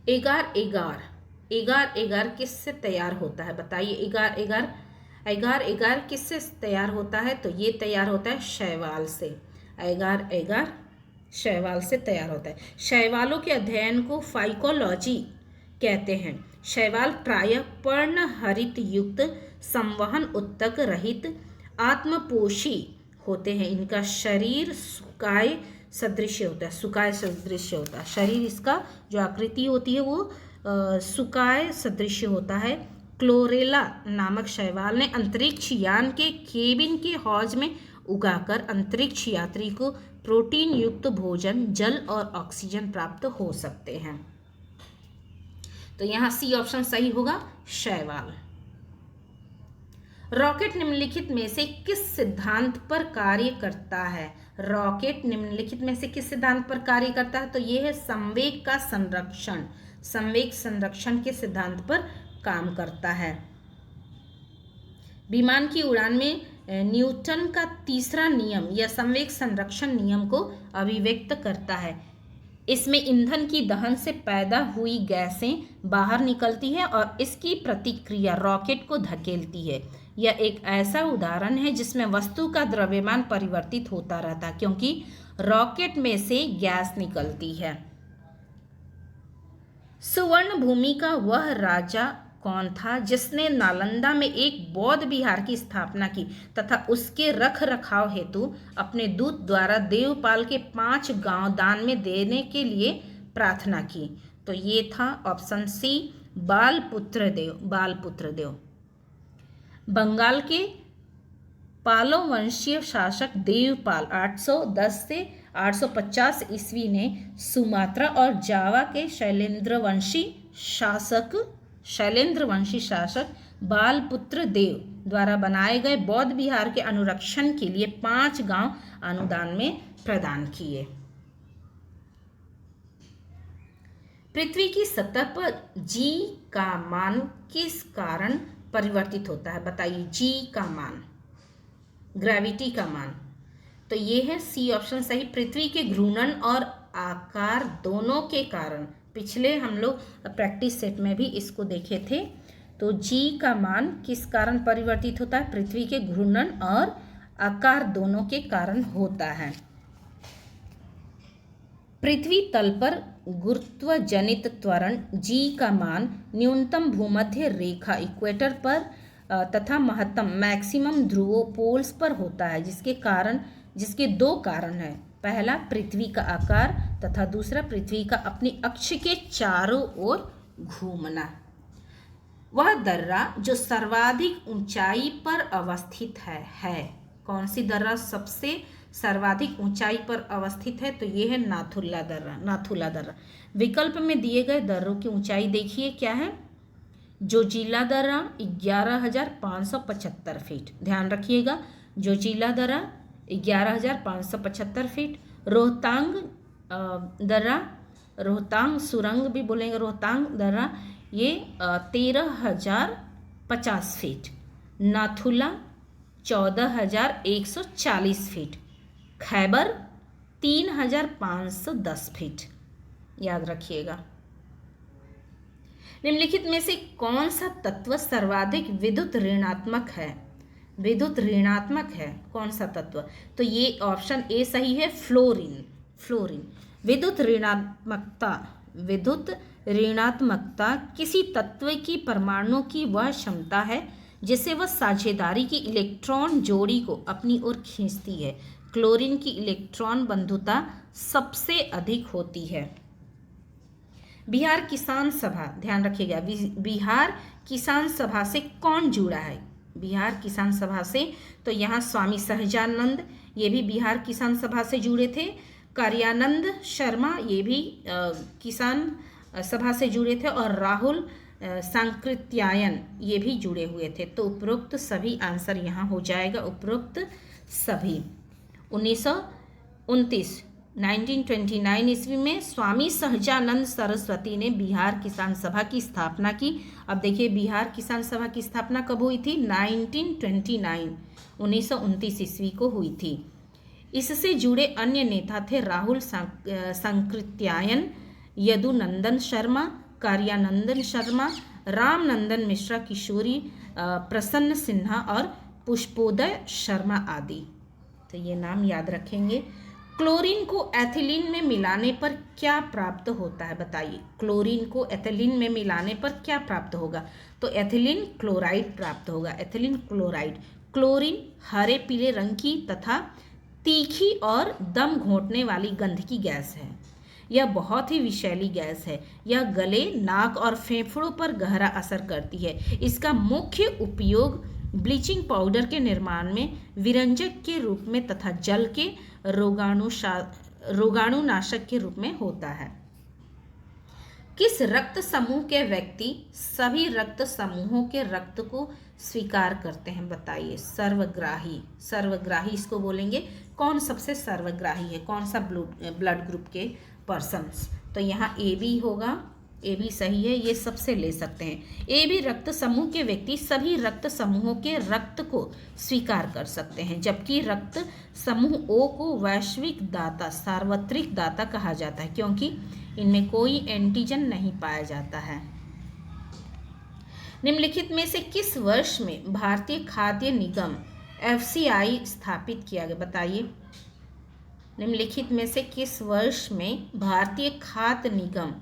एगार किससे तैयार होता है? बताइए, एगार किससे तैयार होता है? तो ये तैयार होता है शैवाल से। एगार शैवाल से तैयार होता है। शैवालों के अध्ययन को फाइकोलॉजी कहते हैं। शैवाल प्रायः पर्णहरित युक्त, संवहन उत्तक रहित, आत्मपोषी होते हैं। इनका शरीर सुकाय सदृश होता है। शरीर इसका जो आकृति होती है वो सुकाय सदृश होता है। क्लोरेला नामक शैवाल ने अंतरिक्ष यान के केबिन के हौज में उगाकर अंतरिक्ष यात्री को प्रोटीन युक्त भोजन, जल और ऑक्सीजन प्राप्त हो सकते हैं। तो यहाँ सी ऑप्शन सही होगा, शैवाल। रॉकेट निम्नलिखित में से किस सिद्धांत पर कार्य करता है? रॉकेट निम्नलिखित में से किस सिद्धांत पर कार्य करता है? तो ये है संवेग का संरक्षण। संवेग संरक्षण के सिद्धांत पर काम करता है। विमान की उड़ान में न्यूटन का तीसरा नियम या संवेग संरक्षण नियम को अभिव्यक्त करता है। इसमें ईंधन की दहन से पैदा हुई गैसें बाहर निकलती है और इसकी प्रतिक्रिया रॉकेट को धकेलती है। यह एक ऐसा उदाहरण है जिसमें वस्तु का द्रव्यमान परिवर्तित होता रहता है, क्योंकि रॉकेट में से गैस निकलती है। सुवर्ण भूमि का वह राजा कौन था जिसने नालंदा में एक बौद्ध विहार की स्थापना की तथा उसके रख रखाव हेतु अपने दूत द्वारा देवपाल के 5 गांव दान में देने के लिए प्रार्थना की? तो ये था ऑप्शन सी, बालपुत्र देव। बंगाल के पालो वंशीय शासक देवपाल 810 से 850 ईस्वी ने सुमात्रा और जावा के शैलेंद्रवंशी शासक बालपुत्र देव द्वारा बनाए गए बौद्ध विहार के अनुरक्षण के लिए 5 गांव अनुदान में प्रदान किए। पृथ्वी की सतह पर जी का मान किस कारण परिवर्तित होता है? बताइए, जी का मान, ग्रेविटी का मान। तो ये है सी ऑप्शन सही, पृथ्वी के घूर्णन और आकार दोनों के कारण। पिछले हम लोग प्रैक्टिस सेट में भी इसको देखे थे। तो जी का मान किस कारण परिवर्तित होता है? पृथ्वी के घूर्णन और आकार दोनों के कारण होता है। पृथ्वी तल पर गुरुत्व जनित त्वरण जी का मान न्यूनतम भूमध्य रेखा इक्वेटर पर तथा महत्तम मैक्सिमम ध्रुवों पोल्स पर होता है, जिसके 2 कारण हैं। पहला पृथ्वी का आकार तथा दूसरा पृथ्वी का अपनी अक्ष के चारों ओर घूमना। वह दर्रा जो सर्वाधिक ऊंचाई पर अवस्थित है। कौन सी दर्रा सबसे सर्वाधिक ऊंचाई पर अवस्थित है? तो ये है नाथुला दर्रा। नाथुला दर्रा। विकल्प में दिए गए दर्रों की ऊंचाई देखिए क्या है। जोजिला दर्रा 11,575 फीट, ध्यान रखिएगा, जोजिला दर्रा 11,575 फीट। रोहतांग दर्रा, रोहतांग सुरंग भी बोलेंगे, रोहतांग दर्रा ये 13,050 feet. Nathula 14,140 feet. Khyber 3,510 feet, याद रखिएगा। निम्नलिखित में से कौन सा तत्व सर्वाधिक विद्युत ऋणात्मक है? विद्युत ऋणात्मक है कौन सा तत्व? तो ये ऑप्शन ए सही है, फ्लोरीन। फ्लोरीन। विद्युत ऋणात्मकता किसी तत्व की परमाणु की वह क्षमता है जिससे वह साझेदारी की इलेक्ट्रॉन जोड़ी को अपनी ओर खींचती है। क्लोरीन की इलेक्ट्रॉन बंधुता सबसे अधिक होती है। बिहार किसान सभा, ध्यान रखिएगा, बिहार किसान सभा से कौन जुड़ा है? बिहार किसान सभा से तो यहाँ स्वामी सहजानंद, ये भी बिहार किसान सभा से जुड़े थे। कार्यानंद शर्मा, ये भी किसान सभा से जुड़े थे। और राहुल सांकृत्यायन, ये भी जुड़े हुए थे। तो उपरोक्त सभी आंसर यहाँ हो जाएगा, उपरोक्त सभी। 1929 ईस्वी में स्वामी सहजानंद सरस्वती ने बिहार किसान सभा की स्थापना की। अब देखिए बिहार किसान सभा की स्थापना कब हुई थी? 1929 ईस्वी को हुई थी। इससे जुड़े अन्य नेता थे राहुल सांकृत्यायन, यदुनंदन शर्मा, कार्यानंदन शर्मा, रामनंदन मिश्रा, किशोरी प्रसन्न सिन्हा और पुष्पोदय शर्मा आदि। तो ये नाम याद रखेंगे। क्लोरीन को एथिलीन में मिलाने पर क्या प्राप्त होता है? बताइए, क्लोरीन को एथिलीन में मिलाने पर क्या प्राप्त होगा? तो एथिलीन क्लोराइड प्राप्त होगा, एथिलीन क्लोराइड। क्लोरीन हरे पीले रंग की तथा तीखी और दम घोंटने वाली गंध की गैस है। यह बहुत ही विषैली गैस है। यह गले, नाक और फेफड़ों पर गहरा असर करती है। इसका मुख्य उपयोग ब्लीचिंग पाउडर के निर्माण में, विरंजक के रूप में तथा जल के रोगाणुनाशक के रूप में होता है। किस रक्त समूह के व्यक्ति सभी रक्त समूहों के रक्त को स्वीकार करते हैं? बताइए। सर्वग्राही। सर्वग्राही इसको बोलेंगे। कौन सबसे सर्वग्राही है? कौन सा ब्लड ग्रुप के पर्सन्स? तो यहाँ ए बी होगा, ए बी सही है, ये सबसे ले सकते हैं। ए बी रक्त समूह के व्यक्ति सभी रक्त समूहों के रक्त को स्वीकार कर सकते हैं, जबकि रक्त समूह ओ को वैश्विक दाता, सार्वत्रिक दाता कहा जाता है, क्योंकि इनमें कोई एंटीजन नहीं पाया जाता है। निम्नलिखित में से किस वर्ष में भारतीय खाद्य निगम FCI स्थापित किया गया? बताइए। निम्नलिखित में से किस वर्ष में भारतीय खाद्य निगम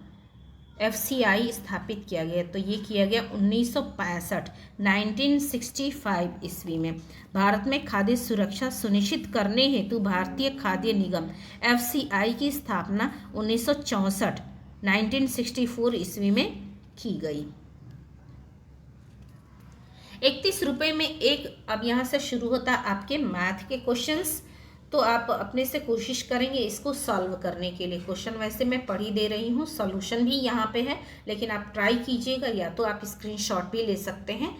FCI स्थापित किया गया? तो ये किया गया 1965 ईस्वी में। भारत में खाद्य सुरक्षा सुनिश्चित करने हेतु भारतीय खाद्य निगम FCI की स्थापना 1964 ईस्वी में की गई। 31 रुपये में एक, अब यहाँ से शुरू होता है आपके मैथ के क्वेश्चंस। तो आप अपने से कोशिश करेंगे इसको सॉल्व करने के लिए। क्वेश्चन वैसे मैं पढ़ ही दे रही हूँ, सॉल्यूशन भी यहाँ पे है, लेकिन आप ट्राई कीजिएगा, या तो आप स्क्रीनशॉट भी ले सकते हैं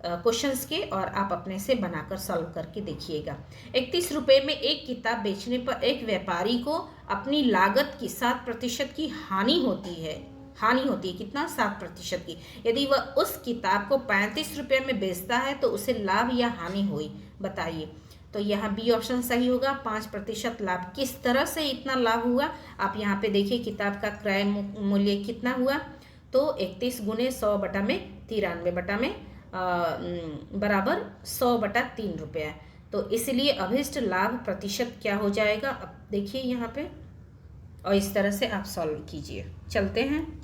क्वेश्चंस के और आप अपने से बनाकर सॉल्व करके देखिएगा। 31 रुपये में एक किताब बेचने पर एक व्यापारी को अपनी लागत की 7% की हानि होती है। कितना? 7% की। यदि वह उस किताब को 35 रुपये में बेचता है तो उसे लाभ या हानि हुई? बताइए। तो यहाँ बी ऑप्शन सही होगा, 5% लाभ। किस तरह से इतना लाभ हुआ? आप यहाँ पे देखिए किताब का क्रय मूल्य कितना हुआ? तो 31 गुने 100 बटा में 93 बटा में बराबर 100/3 रुपया। तो इसलिए अभिष्ट लाभ प्रतिशत क्या हो जाएगा? अब देखिए यहाँ पे, और इस तरह से आप सॉल्व कीजिए। चलते हैं।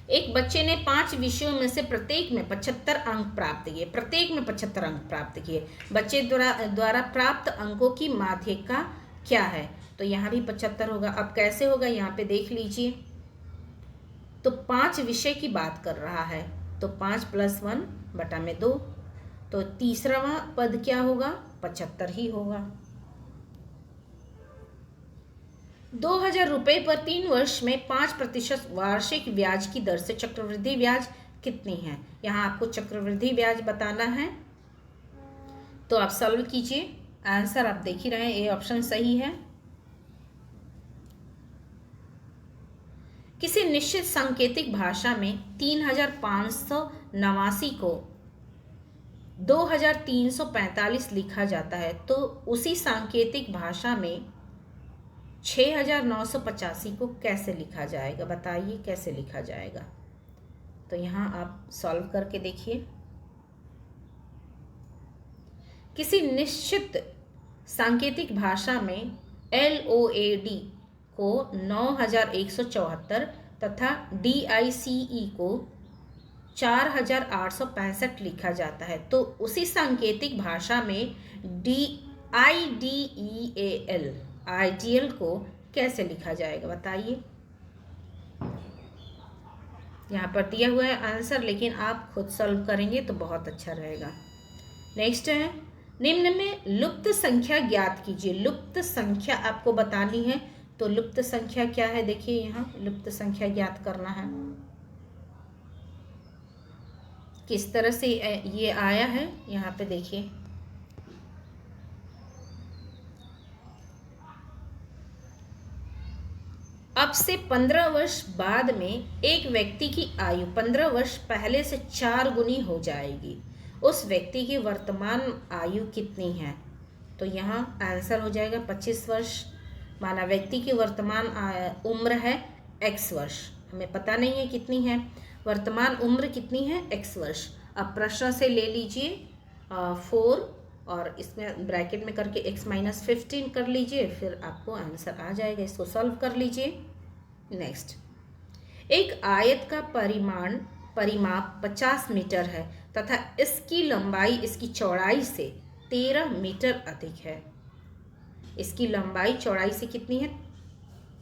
एक बच्चे ने 5 विषयों में से प्रत्येक में 75 अंक प्राप्त किए। प्रत्येक में 75 अंक प्राप्त किए। बच्चे द्वारा प्राप्त अंकों की माध्यिका क्या है? तो यहाँ भी 75 होगा। अब कैसे होगा यहाँ पे देख लीजिए। तो 5 विषय की बात कर रहा है, तो 5 + 1 बटा में 2, तो तीसरा पद क्या होगा, 75 ही होगा। 2000 रुपये पर 3 वर्ष में 5% वार्षिक ब्याज की दर से चक्रवृद्धि ब्याज कितनी है। यहाँ आपको चक्रवृद्धि ब्याज बताना है, तो आप सॉल्व कीजिए। आंसर आप देख ही रहे हैं, ए ऑप्शन सही है। किसी निश्चित सांकेतिक भाषा में 3589 को 2345 लिखा जाता है, तो उसी सांकेतिक भाषा में 6985 को कैसे लिखा जाएगा, बताइए कैसे लिखा जाएगा। तो यहाँ आप सॉल्व करके देखिए। किसी निश्चित सांकेतिक भाषा में LOAD को 9174 तथा DICE को 4865 लिखा जाता है, तो उसी सांकेतिक भाषा में IDEAL को कैसे लिखा जाएगा, बताइए। यहाँ पर दिया हुआ है आंसर, लेकिन आप खुद सॉल्व करेंगे तो बहुत अच्छा रहेगा। नेक्स्ट है, निम्न में लुप्त संख्या ज्ञात कीजिए। लुप्त संख्या आपको बतानी है, तो लुप्त संख्या क्या है, देखिए यहाँ लुप्त संख्या ज्ञात करना है। किस तरह से ये आया है, यहाँ पे देखिए। अब से 15 वर्ष बाद में एक व्यक्ति की आयु 15 वर्ष पहले से 4 गुनी हो जाएगी। उस व्यक्ति की वर्तमान आयु कितनी है, तो यहाँ आंसर हो जाएगा 25 वर्ष। माना व्यक्ति की वर्तमान उम्र है x वर्ष, हमें पता नहीं है कितनी है, वर्तमान उम्र कितनी है x वर्ष। अब प्रश्न से ले लीजिए 4 और इसमें ब्रैकेट में करके x - 15 कर लीजिए, फिर आपको आंसर आ जाएगा। इसको सॉल्व कर लीजिए। नेक्स्ट, एक आयत का परिमाप 50 मीटर है तथा इसकी लंबाई इसकी चौड़ाई से 13 मीटर अधिक है। इसकी लंबाई चौड़ाई से कितनी है,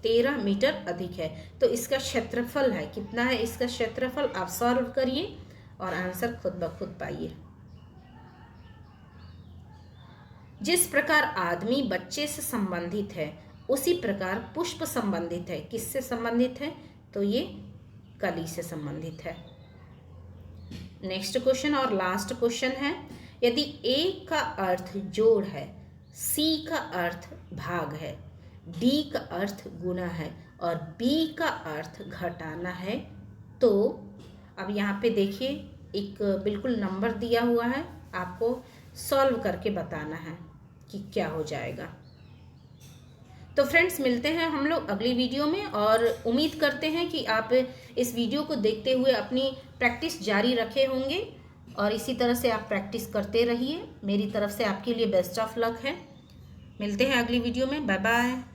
13 मीटर अधिक है। तो इसका क्षेत्रफल है कितना है, इसका क्षेत्रफल आप सॉल्व करिए और आंसर खुद ब खुद पाइए। जिस प्रकार आदमी बच्चे से संबंधित है, उसी प्रकार पुष्प संबंधित है। किससे संबंधित है, तो ये कली से संबंधित है। नेक्स्ट क्वेश्चन और लास्ट क्वेश्चन है, यदि A का अर्थ जोड़ है, C का अर्थ भाग है, D का अर्थ गुणा है और B का अर्थ घटाना है, तो अब यहाँ पे देखिए एक बिल्कुल नंबर दिया हुआ है, आपको सॉल्व करके बताना है कि क्या हो जाएगा। तो फ्रेंड्स, मिलते हैं हम लोग अगली वीडियो में और उम्मीद करते हैं कि आप इस वीडियो को देखते हुए अपनी प्रैक्टिस जारी रखे होंगे और इसी तरह से आप प्रैक्टिस करते रहिए। मेरी तरफ से आपके लिए बेस्ट ऑफ लक है। मिलते हैं अगली वीडियो में। Bye bye.